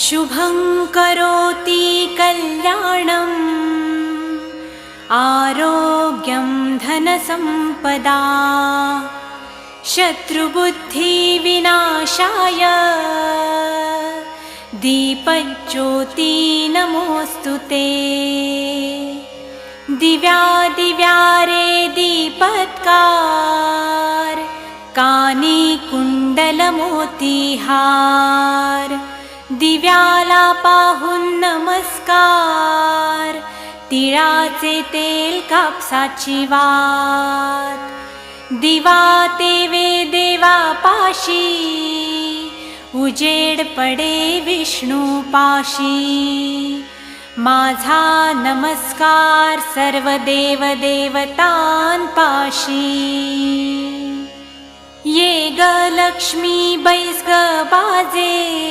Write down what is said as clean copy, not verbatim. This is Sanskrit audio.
शुभं करोति कल्याणम् आरोग्यं धनसम्पदा शत्रुबुद्धिविनाशाय दीपज्योति नमोऽस्तु ते। दिव्यादिव्यारे दीपत्कार कानी कुंडलमोतीहार दिव्याला पाहून नमस्कार तिळाचे तेल कापसाची वात दिवा तेवे देवा पाशी उजेड पडे विष्णू पाशी माझा नमस्कार सर्व देव देवतांपाशी ये ग लक्ष्मी बैस ग बाजे